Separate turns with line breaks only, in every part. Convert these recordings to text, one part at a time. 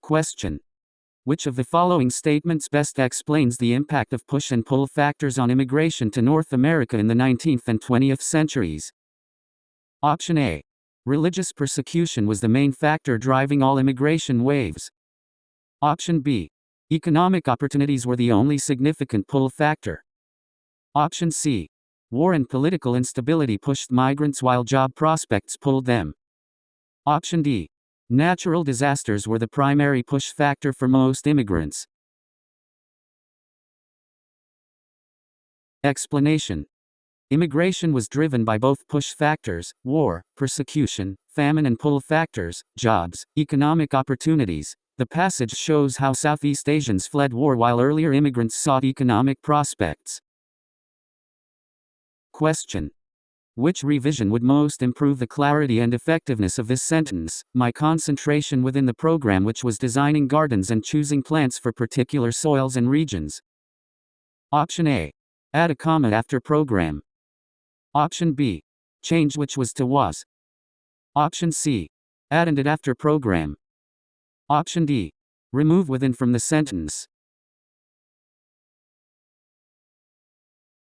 Question. Which of the following statements best explains the impact of push and pull factors on immigration to North America in the 19th and 20th centuries? Option A. Religious persecution was the main factor driving all immigration waves. Option B. Economic opportunities were the only significant pull factor. Option C. War and political instability pushed migrants while job prospects pulled them. Option D. Natural disasters were the primary push factor for most immigrants. Explanation. Immigration was driven by both push factors, war, persecution, famine, and pull factors, jobs, economic opportunities. The passage shows how Southeast Asians fled war while earlier immigrants sought economic prospects. Question. Which revision would most improve the clarity and effectiveness of this sentence? My concentration within the program, which was designing gardens and choosing plants for particular soils and regions. Option A. Add a comma after program. Option B. Change which was to was. Option C. Add and it after program. Option D. Remove within from the sentence.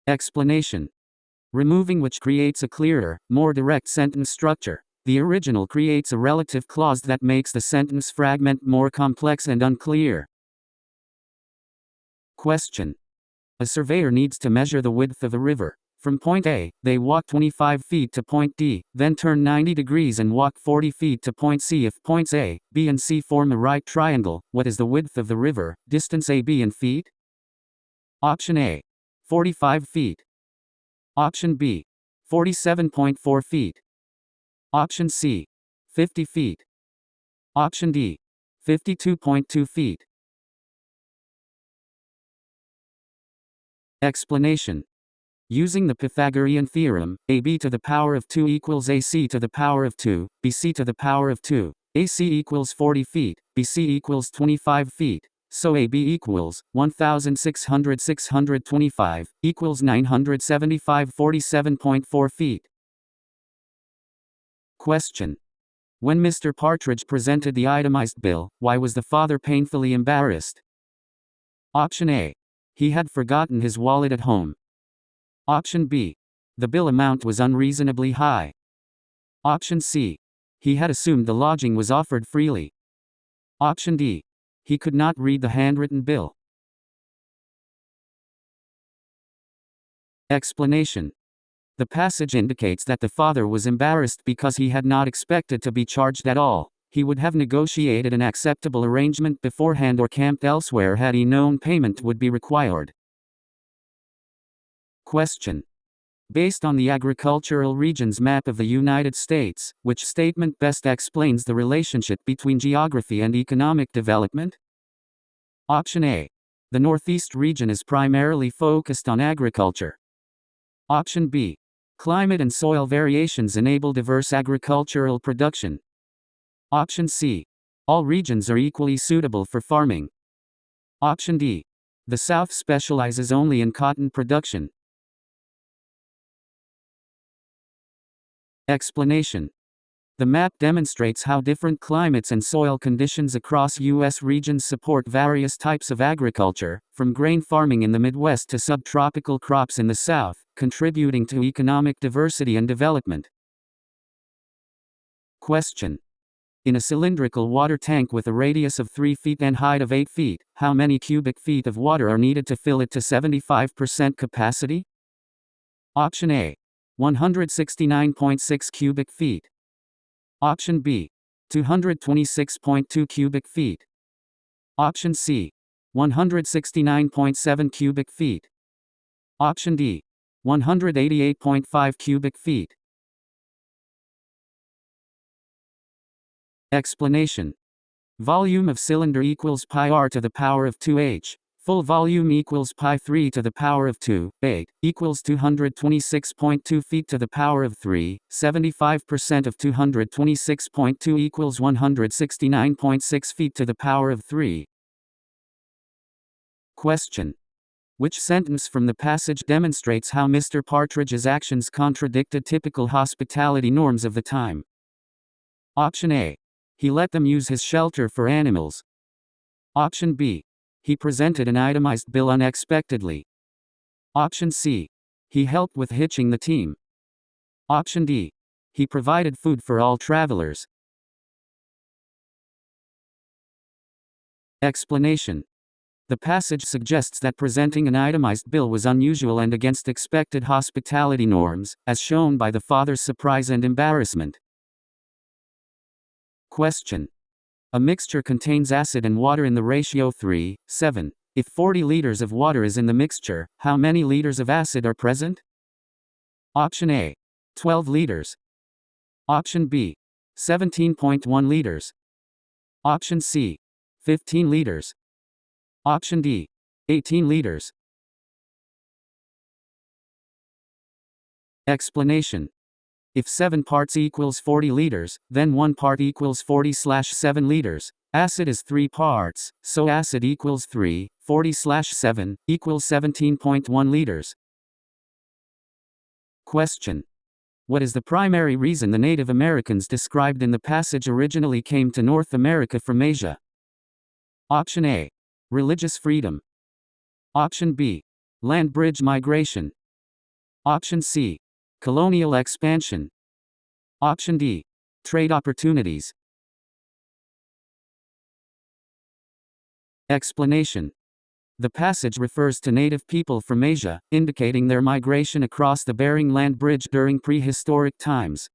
Explanation. Removing which creates a clearer, more direct sentence structure. The original creates a relative clause that makes the sentence fragment more complex and unclear. Question. A surveyor needs to measure the width of a river. From point A, they walk 25 feet to point D, then turn 90 degrees and walk 40 feet to point C. If points A, B and C form a right triangle, what is the width of the river, distance AB in feet? Option A. 45 feet. Option B. 47.4 feet. Option C. 50 feet. Option D. 52.2 feet. Explanation. Using the Pythagorean theorem, AB to the power of 2 equals AC to the power of 2, BC to the power of 2. AC equals 40 feet, BC equals 25 feet. So AB equals 1,600/625 equals 975 47.4 feet. Question. When Mr. Partridge presented the itemized bill, why was the father painfully embarrassed? Option A. He had forgotten his wallet at home. Option B. The bill amount was unreasonably high. Option C. He had assumed the lodging was offered freely. Option D. He could not read the handwritten bill. Explanation. The passage indicates that the father was embarrassed because he had not expected to be charged at all. He would have negotiated an acceptable arrangement beforehand or camped elsewhere had he known payment would be required. Question. Based on the agricultural regions map of the United States, which statement best explains the relationship between geography and economic development? Option A. The Northeast region is primarily focused on agriculture. Option B. Climate and soil variations enable diverse agricultural production. Option C. All regions are equally suitable for farming. Option D. The South specializes only in cotton production. Explanation. The map demonstrates how different climates and soil conditions across U.S. regions support various types of agriculture, from grain farming in the Midwest to subtropical crops in the South, contributing to economic diversity and development. Question. In a cylindrical water tank with a radius of 3 feet and height of 8 feet, how many cubic feet of water are needed to fill it to 75% capacity? Option A. 169.6 cubic feet. Option B. 226.2 cubic feet. Option C. 169.7 cubic feet. Option D. 188.5 cubic feet. Explanation. Volume of cylinder equals pi r to the power of 2h. Full volume equals pi 3 to the power of 2, 8, equals 226.2 feet to the power of 3, 75% of 226.2 equals 169.6 feet to the power of 3. Question. Which sentence from the passage demonstrates how Mr. Partridge's actions contradicted typical hospitality norms of the time? Option A. He let them use his shelter for animals. Option B. He presented an itemized bill unexpectedly. Option C. He helped with hitching the team. Option D. He provided food for all travelers. Explanation. The passage suggests that presenting an itemized bill was unusual and against expected hospitality norms, as shown by the father's surprise and embarrassment. Question. A mixture contains acid and water in the ratio 3:7. If 40 liters of water is in the mixture, how many liters of acid are present? Option A. 12 liters. Option B. 17.1 liters. Option C. 15 liters. Option D. 18 liters. Explanation. If 7 parts equals 40 liters, then 1 part equals 40/7 liters. Acid is 3 parts, so acid equals 3, 40/7, equals 17.1 liters. Question. What is the primary reason the Native Americans described in the passage originally came to North America from Asia? Option A. Religious freedom. Option B. Land bridge migration. Option C. Colonial expansion. Option D. Trade opportunities. Explanation. The passage refers to native people from Asia, indicating their migration across the Bering Land Bridge during prehistoric times.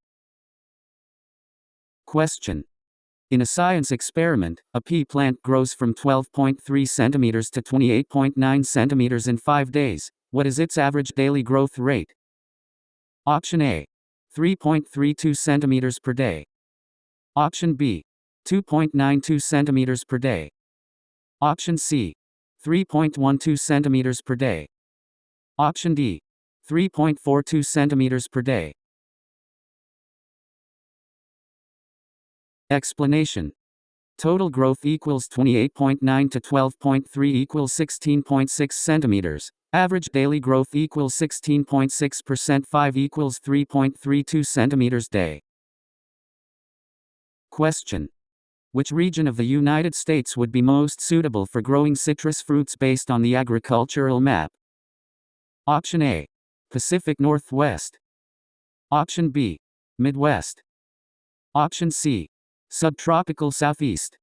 Question. In a science experiment, a pea plant grows from 12.3 centimeters to 28.9 centimeters in 5 days. What is its average daily growth rate? Option A. 3.32 centimeters per day. Option B. 2.92 centimeters per day. Option C. 3.12 centimeters per day. Option D. 3.42 centimeters per day. Explanation. Total growth equals 28.9 to 12.3 equals 16.6 centimeters. Average daily growth equals 16.6%. 5 equals 3.32 centimeters day. Question. Which region of the United States would be most suitable for growing citrus fruits based on the agricultural map? Option A. Pacific Northwest. Option B. Midwest. Option C. Subtropical Southeast.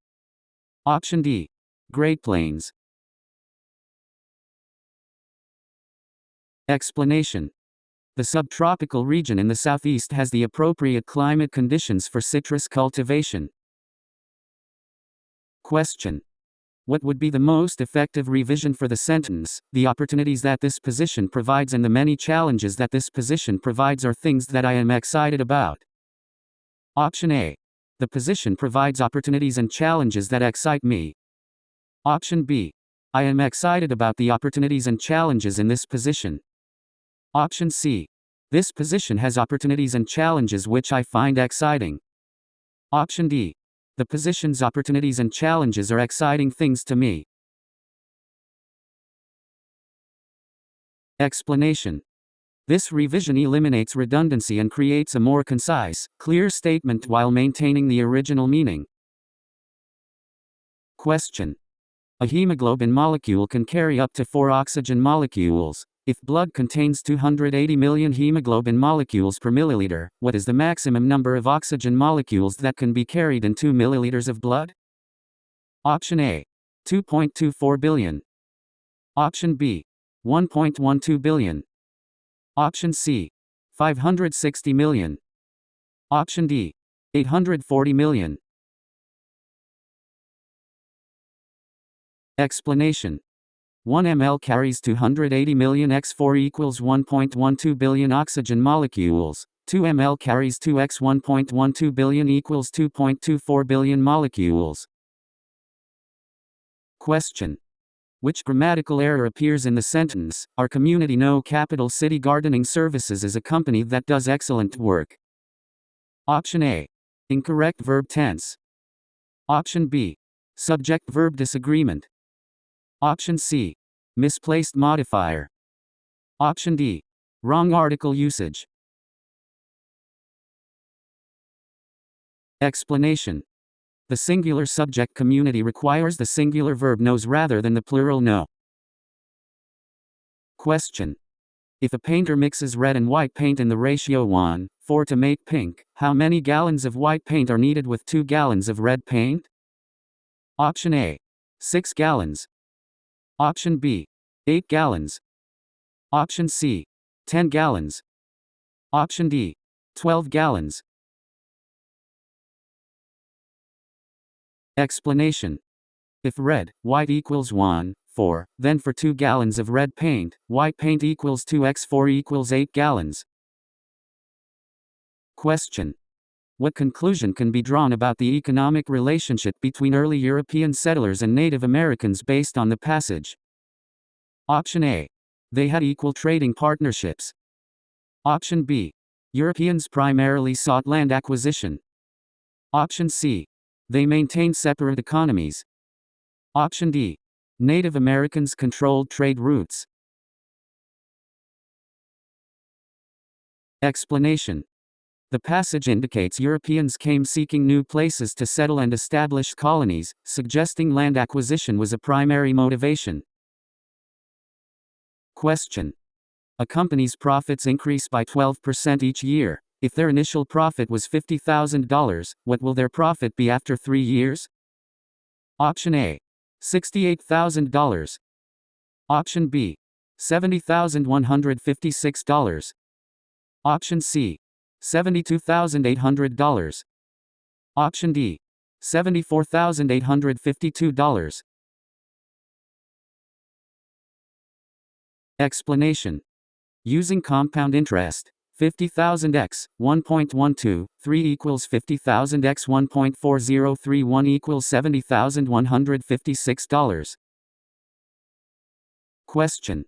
Option D. Great Plains. Explanation. The subtropical region in the southeast has the appropriate climate conditions for citrus cultivation. Question. What would be the most effective revision for the sentence? The opportunities that this position provides and the many challenges that this position provides are things that I am excited about. Option A. The position provides opportunities and challenges that excite me. Option B. I am excited about the opportunities and challenges in this position. Option C. This position has opportunities and challenges which I find exciting. Option D. The position's opportunities and challenges are exciting things to me. Explanation. This revision eliminates redundancy and creates a more concise, clear statement while maintaining the original meaning. Question. A hemoglobin molecule can carry up to 4 oxygen molecules. If blood contains 280 million hemoglobin molecules per milliliter, what is the maximum number of oxygen molecules that can be carried in 2 milliliters of blood? Option A. 2.24 billion. Option B. 1.12 billion. Option C. 560 million. Option D. 840 million. Explanation. 1 ml carries 280 million x 4 equals 1.12 billion oxygen molecules. 2 ml carries 2x 1.12 billion equals 2.24 billion molecules. Question. Which grammatical error appears in the sentence? Our community No Capital City Gardening Services is a company that does excellent work. Option A. Incorrect verb tense. Option B. Subject-verb disagreement. Option C. Misplaced modifier. Option D. Wrong article usage. Explanation. The singular subject community requires the singular verb knows rather than the plural know. Question. If a painter mixes red and white paint in the ratio 1:4 to make pink, how many gallons of white paint are needed with 2 gallons of red paint? Option A. 6 gallons. Option B. 8 gallons. Option C. 10 gallons. Option D. 12 gallons. Explanation. If red, white equals 1:4, then for 2 gallons of red paint, white paint equals 2x4 equals 8 gallons. Question. What conclusion can be drawn about the economic relationship between early European settlers and Native Americans based on the passage? Option A. They had equal trading partnerships. Option B. Europeans primarily sought land acquisition. Option C. They maintained separate economies. Option D. Native Americans controlled trade routes. Explanation. The passage indicates Europeans came seeking new places to settle and establish colonies, suggesting land acquisition was a primary motivation. Question. A company's profits increase by 12% each year. If their initial profit was $50,000, what will their profit be after 3 years? Option A. $68,000. Option B. $70,156. Option C. $72,800. Option D. $74,852. Explanation. Using compound interest, 50,000 x 1.12, 3 equals 50,000 x 1.4031 equals $70,156. Question.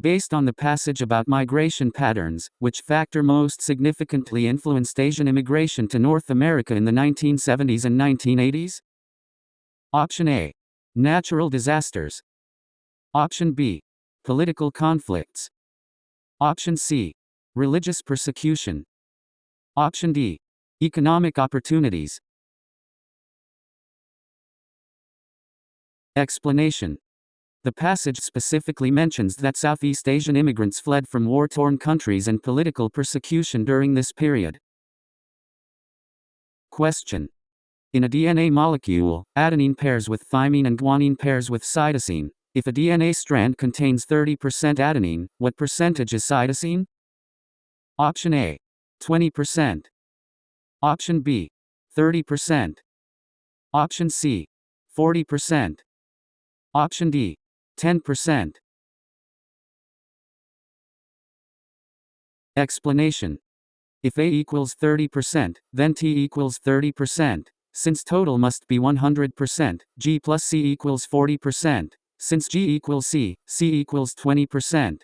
Based on the passage about migration patterns, which factor most significantly influenced Asian immigration to North America in the 1970s and 1980s? Option A. Natural disasters. Option B. Political conflicts. Option C. Religious persecution. Option D. Economic opportunities. Explanation. The passage specifically mentions that Southeast Asian immigrants fled from war-torn countries and political persecution during this period. Question. In a DNA molecule, adenine pairs with thymine and guanine pairs with cytosine. If a DNA strand contains 30% adenine, what percentage is cytosine? Option A. 20%. Option B. 30%. Option C. 40%. Option D. 10%. Explanation. If A equals 30%, then T equals 30%. Since total must be 100%, G plus C equals 40%. Since G equals C, C equals 20%.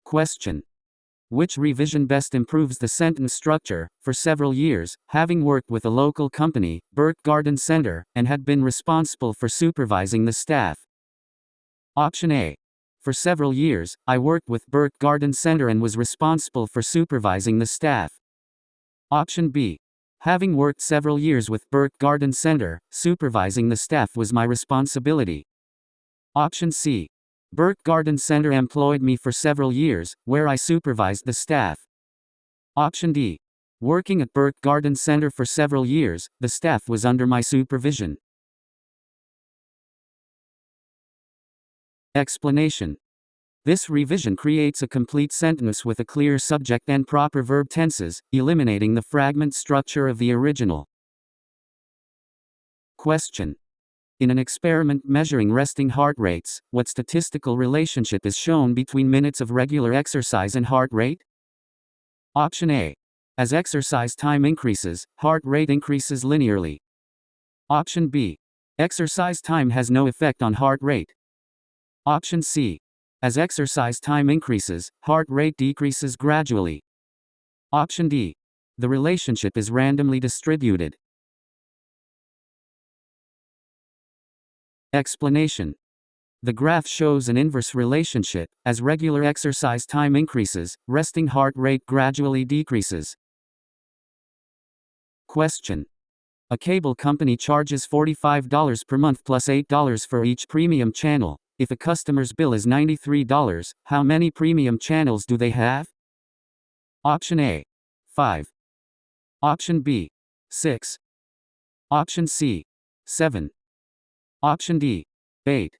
Question. Which revision best improves the sentence structure? For several years, having worked with a local company, Burke Garden Center, and had been responsible for supervising the staff. Option A. For several years, I worked with Burke Garden Center and was responsible for supervising the staff. Option B. Having worked several years with Burke Garden Center, supervising the staff was my responsibility. Option C. Burke Garden Center employed me for several years, where I supervised the staff. Option D. Working at Burke Garden Center for several years, the staff was under my supervision. Explanation. This revision creates a complete sentence with a clear subject and proper verb tenses, eliminating the fragment structure of the original. Question. In an experiment measuring resting heart rates, what statistical relationship is shown between minutes of regular exercise and heart rate? Option A. As exercise time increases, heart rate increases linearly. Option B. Exercise time has no effect on heart rate. Option C. As exercise time increases, heart rate decreases gradually. Option D. The relationship is randomly distributed. Explanation. The graph shows an inverse relationship. As regular exercise time increases, resting heart rate gradually decreases. Question. A cable company charges $45 per month plus $8 for each premium channel. If a customer's bill is $93, how many premium channels do they have? Option A, 5. Option B, 6. Option C, 7. Option D, 8.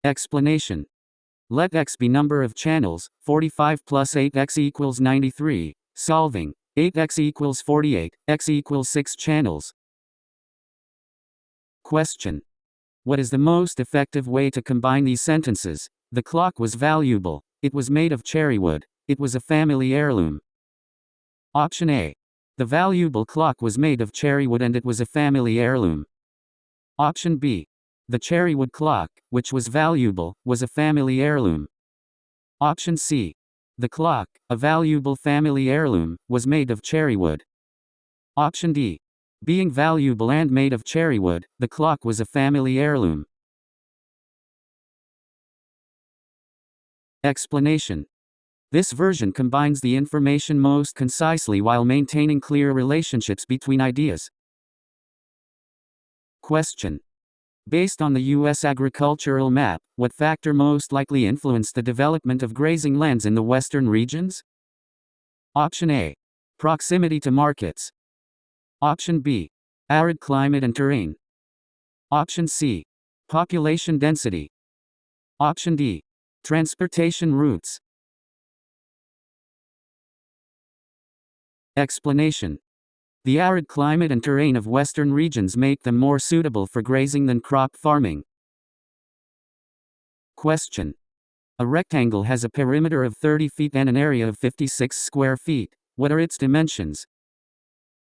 Explanation. Let x be number of channels, 45 plus 8x equals 93. Solving. 8x equals 48, x equals 6 channels. Question. What is the most effective way to combine these sentences? The clock was valuable. It was made of cherry wood. It was a family heirloom. Option A. The valuable clock was made of cherry wood and it was a family heirloom. Option B. The cherry wood clock, which was valuable, was a family heirloom. Option C. The clock, a valuable family heirloom, was made of cherry wood. Option D. Being valuable and made of cherry wood, the clock was a family heirloom. Explanation. This version combines the information most concisely while maintaining clear relationships between ideas. Question. Based on the U.S. agricultural map, what factor most likely influenced the development of grazing lands in the western regions? Option A. Proximity to markets. Option B. Arid climate and terrain. Option C. Population density. Option D. Transportation routes. Explanation. The arid climate and terrain of western regions make them more suitable for grazing than crop farming. Question. A rectangle has a perimeter of 30 feet and an area of 56 square feet. What are its dimensions?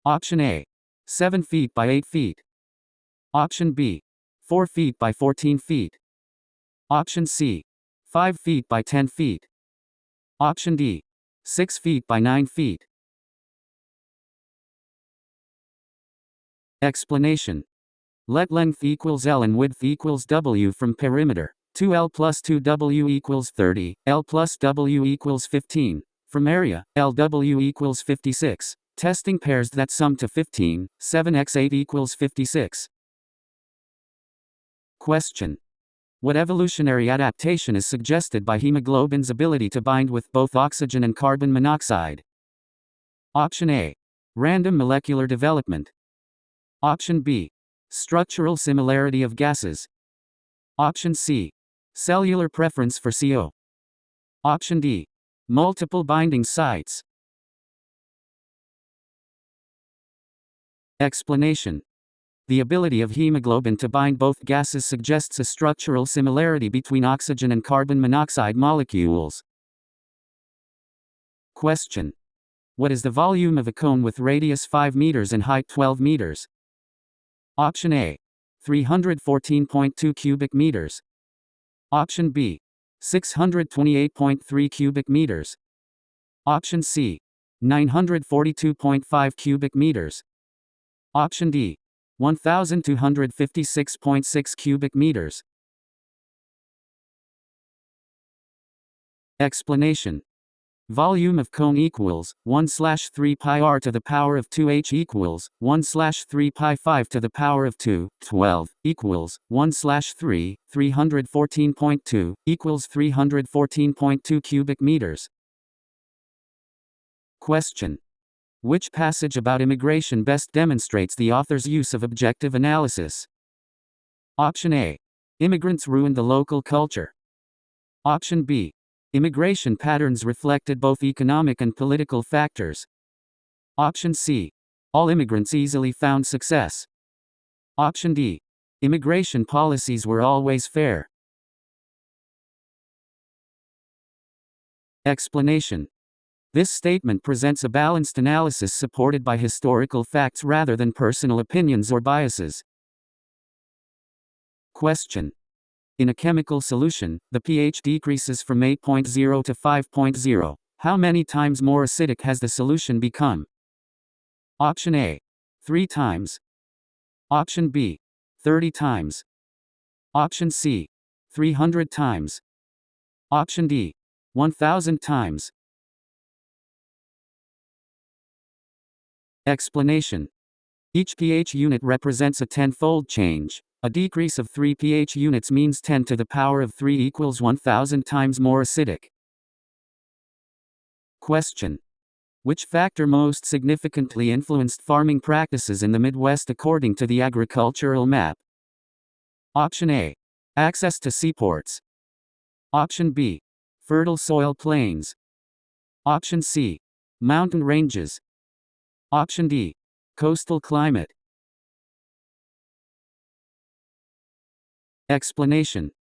Option A. 7 feet by 8 feet. Option B. 4 feet by 14 feet. Option C. 5 feet by 10 feet. Option D. 6 feet by 9 feet. Explanation. Let length equals L and width equals W from perimeter. 2L plus 2W equals 30, L plus W equals 15. From area, LW equals 56. Testing pairs that sum to 15, 7x8 equals 56. Question. What evolutionary adaptation is suggested by hemoglobin's ability to bind with both oxygen and carbon monoxide? Option A. Random molecular development. Option B. Structural similarity of gases. Option C. Cellular preference for CO. Option D. Multiple binding sites. Explanation. The ability of hemoglobin to bind both gases suggests a structural similarity between oxygen and carbon monoxide molecules. Question. What is the volume of a cone with radius 5 meters and height 12 meters? Option A. 314.2 cubic meters. Option B. 628.3 cubic meters. Option C. 942.5 cubic meters. Option D. 1256.6 cubic meters. Explanation. Volume of cone equals 1/3 pi r to the power of 2h equals 1/3 pi 5 to the power of 2, 12 equals 1/3, 314.2 equals 314.2 cubic meters. Question. Which passage about immigration best demonstrates the author's use of objective analysis? Option A. Immigrants ruined the local culture. Option B. Immigration patterns reflected both economic and political factors. Option C. All immigrants easily found success. Option D. Immigration policies were always fair. Explanation. This statement presents a balanced analysis supported by historical facts rather than personal opinions or biases. Question. In a chemical solution, the pH decreases from 8.0 to 5.0. How many times more acidic has the solution become? Option A. 3 times. Option B. 30 times. Option C. 300 times. Option D. 1000 times. Explanation. Each pH unit represents a tenfold change. A decrease of 3 pH units means 10 to the power of 3 equals 1000 times more acidic. Question. Which factor most significantly influenced farming practices in the Midwest according to the agricultural map? Option A. Access to seaports. Option B. Fertile soil plains. Option C. Mountain ranges. Option D. Coastal climate. Explanation.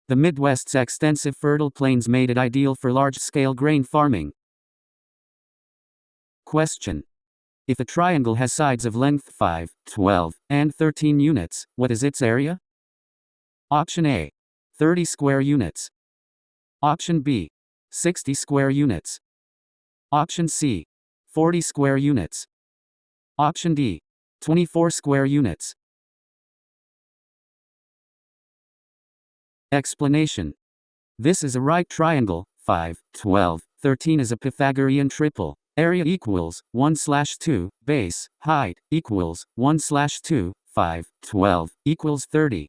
The Midwest's extensive fertile plains made it ideal for large-scale grain farming. Question. If a triangle has sides of length 5, 12, and 13 units, what is its area? Option A. 30 square units. Option B. 60 square units. Option C. 40 square units. Option D. 24 square units. Explanation. This is a right triangle. 5, 12, 13 is a Pythagorean triple. Area equals 1/2, base, height, equals 1/2, 5, 12, equals 30.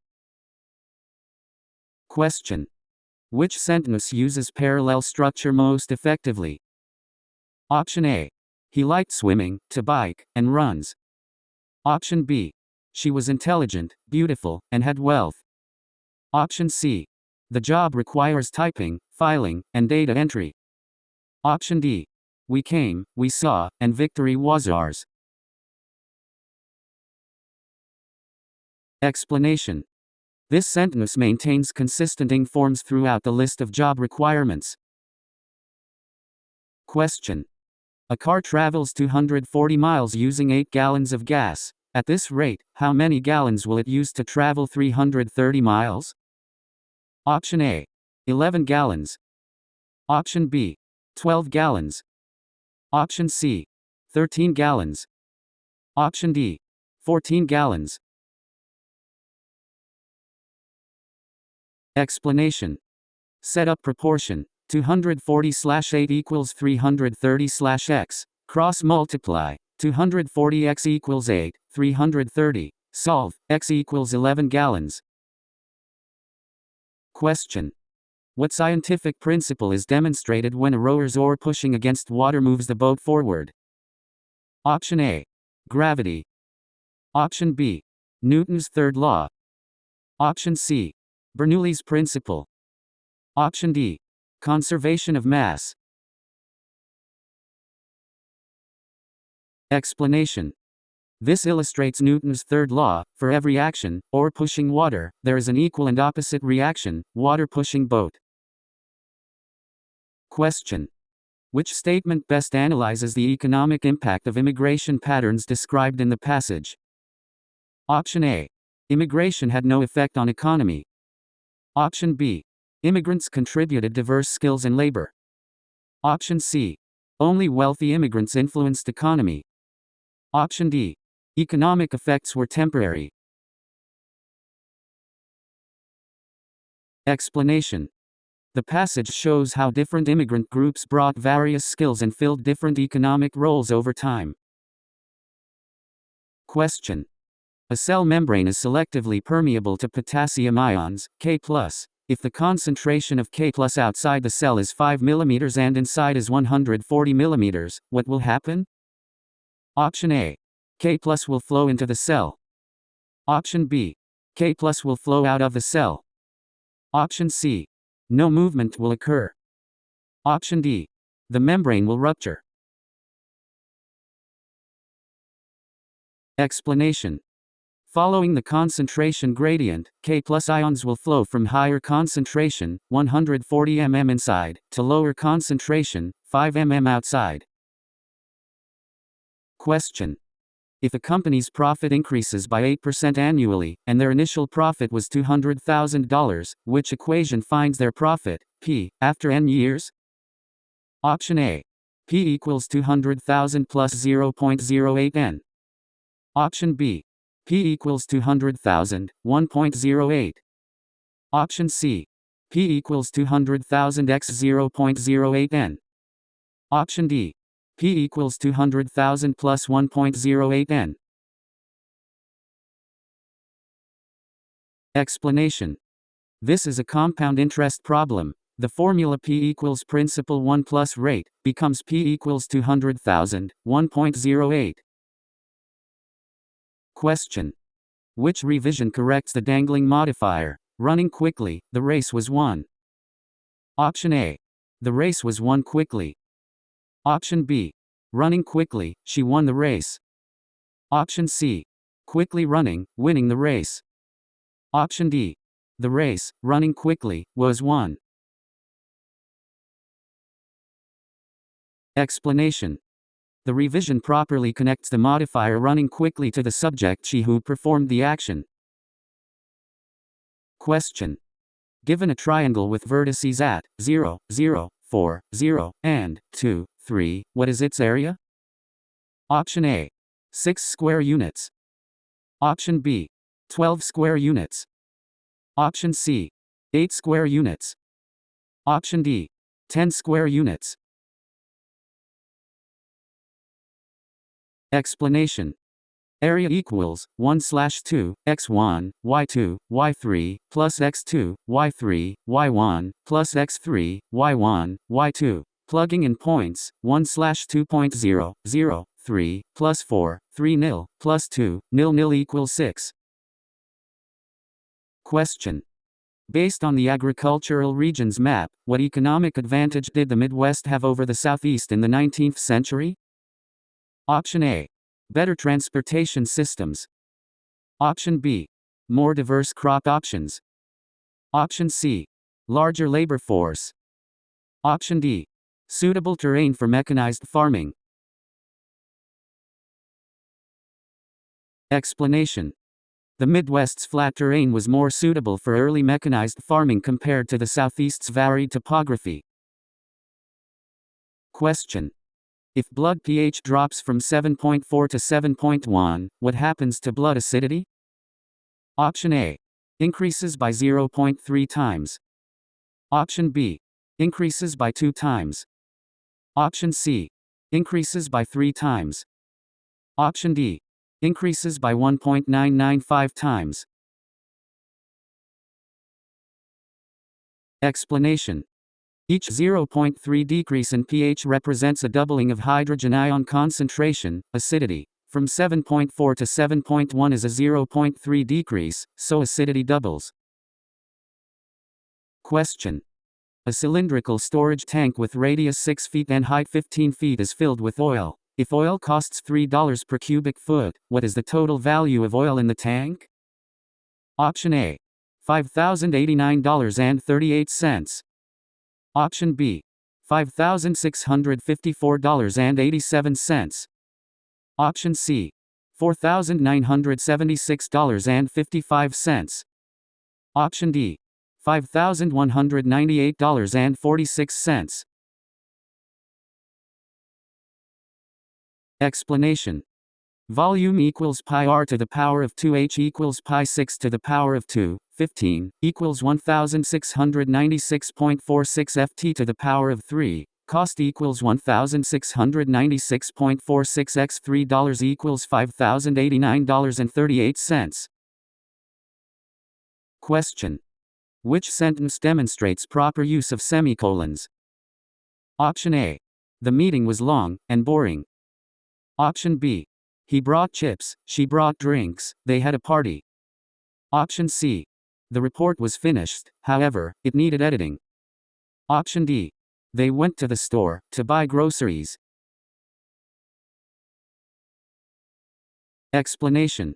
Question. Which sentence uses parallel structure most effectively? Option A. He liked swimming, to bike, and runs. Option B. She was intelligent, beautiful, and had wealth. Option C. The job requires typing, filing, and data entry. Option D. We came, we saw, and victory was ours. Explanation. This sentence maintains consistent ing forms throughout the list of job requirements. Question. A car travels 240 miles using 8 gallons of gas. At this rate, how many gallons will it use to travel 330 miles? Option A. 11 gallons. Option B. 12 gallons. Option C. 13 gallons. Option D. 14 gallons. Explanation. Set up proportion. 240/8 equals 330/x. Cross multiply. 240x equals 8, 330. Solve. X equals 11 gallons. Question. What scientific principle is demonstrated when a rower's oar pushing against water moves the boat forward? Option A. Gravity. Option B. Newton's third law. Option C. Bernoulli's principle. Option D. Conservation of mass. Explanation. This illustrates Newton's third law. For every action, oar pushing water, there is an equal and opposite reaction, water pushing boat. Question. Which statement best analyzes the economic impact of immigration patterns described in the passage? Option A. Immigration had no effect on economy. Option B. Immigrants contributed diverse skills and labor. Option C. Only wealthy immigrants influenced economy. Option D. Economic effects were temporary. Explanation. The passage shows how different immigrant groups brought various skills and filled different economic roles over time. Question. A cell membrane is selectively permeable to potassium ions, K+. If the concentration of K+ outside the cell is 5 mm and inside is 140 mm, what will happen? Option A. K+ will flow into the cell. Option B. K+ will flow out of the cell. Option C. No movement will occur. Option D. The membrane will rupture. Explanation. Following the concentration gradient, K+ ions will flow from higher concentration, 140 mm inside, to lower concentration, 5 mm outside. Question. If a company's profit increases by 8% annually, and their initial profit was $200,000, which equation finds their profit, P, after n years? Option A. P equals 200,000 plus 0.08 n. Option B. P equals 200,000, 1.08. Option C. P equals 200,000 x 0.08 n. Option D. P equals 200,000 plus 1.08 n. Explanation. This is a compound interest problem. The formula P equals principal 1 plus rate becomes P equals 200,000, 1.08. Question. Which revision corrects the dangling modifier? Running quickly, the race was won. Option A. The race was won quickly. Option B. Running quickly, she won the race. Option C. Quickly running, winning the race. Option D. The race, running quickly, was won. Explanation. The revision properly connects the modifier running quickly to the subject she who performed the action. Question. Given a triangle with vertices at 0, 0, 4, 0, and 2, 3, what is its area? Option A. 6 square units. Option B. 12 square units. Option C. 8 square units. Option D. 10 square units. Explanation. Area equals 1/2 x1, y2, y3, plus x2, y3, y1, plus x3, y1, y2. Plugging in points, 1/2.0, 0, 3, plus 4, 3 nil, plus 2, nil nil equals 6. Question. Based on the agricultural regions map, what economic advantage did the Midwest have over the Southeast in the 19th century? Option A. Better transportation systems. Option B. More diverse crop options. Option C. Larger labor force. Option D. Suitable terrain for mechanized farming. Explanation. The Midwest's flat terrain was more suitable for early mechanized farming compared to the Southeast's varied topography. Question. If blood pH drops from 7.4 to 7.1, what happens to blood acidity? Option A. Increases by 0.3 times. Option B. Increases by 2 times. Option C. Increases by 3 times. Option D. Increases by 1.995 times. Explanation. Each 0.3 decrease in pH represents a doubling of hydrogen ion concentration, acidity. From 7.4 to 7.1 is a 0.3 decrease, so acidity doubles. Question. A cylindrical storage tank with radius 6 feet and height 15 feet is filled with oil. If oil costs $3 per cubic foot, what is the total value of oil in the tank? Option A. $5,089.38. Option B. $5,654.87. Option C. $4,976.55. Option D. $5,198.46. Explanation. Volume equals pi r to the power of 2h equals pi 6 to the power of 2, 15, equals 1696.46 ft to the power of 3. Cost equals 1696.46 x $3 equals $5,089.38. Question. Which sentence demonstrates proper use of semicolons? Option A. The meeting was long and boring. Option B. He brought chips, she brought drinks, they had a party. Option C. The report was finished, however, it needed editing. Option D. They went to the store to buy groceries. Explanation.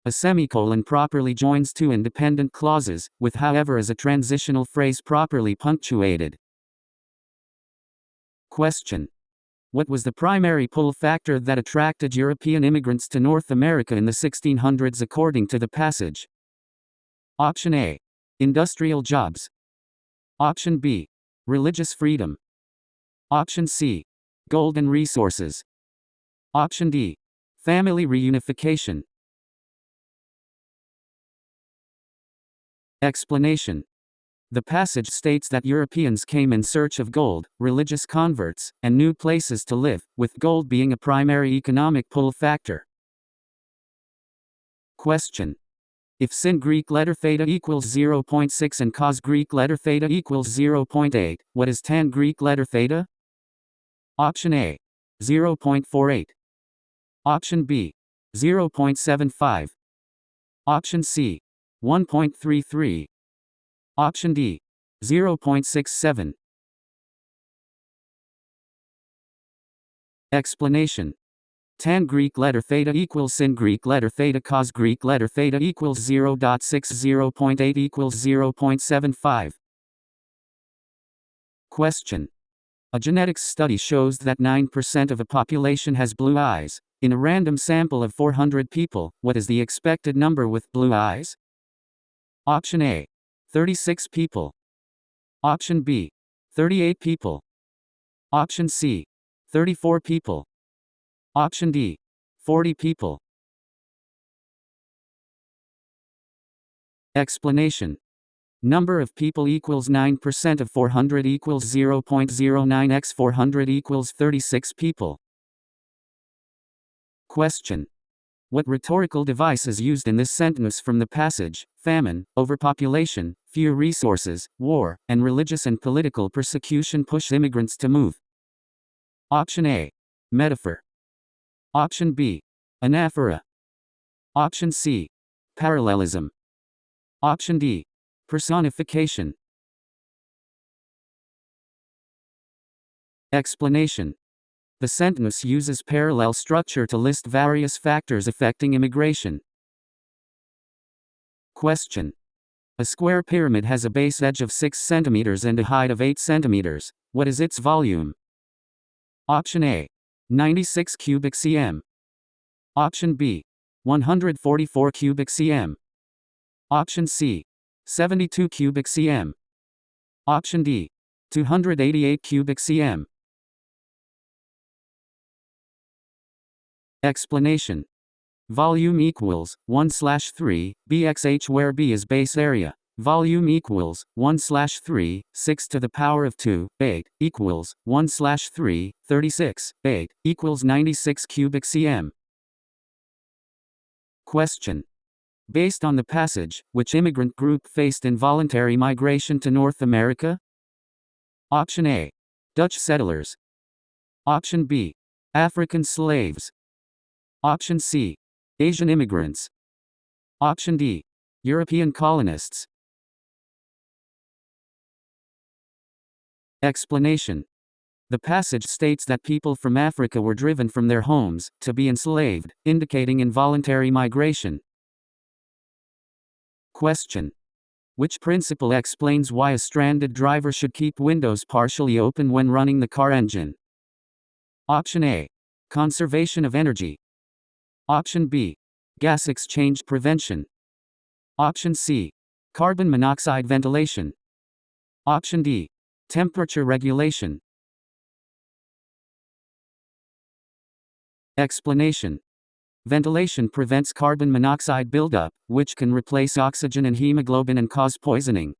A semicolon properly joins two independent clauses, with however as a transitional phrase properly punctuated. Question. What was the primary pull factor that attracted European immigrants to North America in the 1600s according to the passage? Option A. Industrial jobs. Option B. Religious freedom. Option C. Gold and resources. Option D. Family reunification. Explanation. The passage states that Europeans came in search of gold, religious converts, and new places to live, with gold being a primary economic pull factor. Question. If sin Greek letter theta equals 0.6 and cos Greek letter theta equals 0.8, what is tan Greek letter theta? Option A. 0.48. Option B. 0.75. Option C. 1.33. Option D. 0.67. Explanation. Tan Greek letter theta equals sin Greek letter theta cos Greek letter theta equals 0.6 0.8 equals 0.75. Question. A genetics study shows that 9% of a population has blue eyes. In a random sample of 400 people, what is the expected number with blue eyes? Option A. 36 people. Option B. 38 people. Option C. 34 people. Option D. 40 people. Explanation. Number of people equals 9% of 400 equals 0.09 x 400 equals 36 people. Question. What rhetorical device is used in this sentence from the passage? Famine, overpopulation, few resources, war, and religious and political persecution push immigrants to move. Option A. Metaphor. Option B. Anaphora. Option C. Parallelism. Option D. Personification. Explanation. The sentence uses parallel structure to list various factors affecting immigration. Question. A square pyramid has a base edge of 6 cm and a height of 8 cm. What is its volume? Option A. 96 cubic cm. Option B. 144 cubic cm. Option C. 72 cubic cm. Option D. 288 cubic cm. Explanation. Volume equals 1/3 bxh, where b is base area. Volume equals 1/3 6 to the power of 2 8 equals 1/3 36 8 equals 96 cubic cm. Question. Based on the passage, which immigrant group faced involuntary migration to North America? Option A. Dutch settlers. Option B. African slaves. Option C. Asian immigrants. Option D. European colonists. Explanation. The passage states that people from Africa were driven from their homes to be enslaved, indicating involuntary migration. Question. Which principle explains why a stranded driver should keep windows partially open when running the car engine? Option A. Conservation of energy. Option B. Gas exchange prevention. Option C. Carbon monoxide ventilation. Option D. Temperature regulation. Explanation. Ventilation prevents carbon monoxide buildup, which can replace oxygen and hemoglobin and cause poisoning.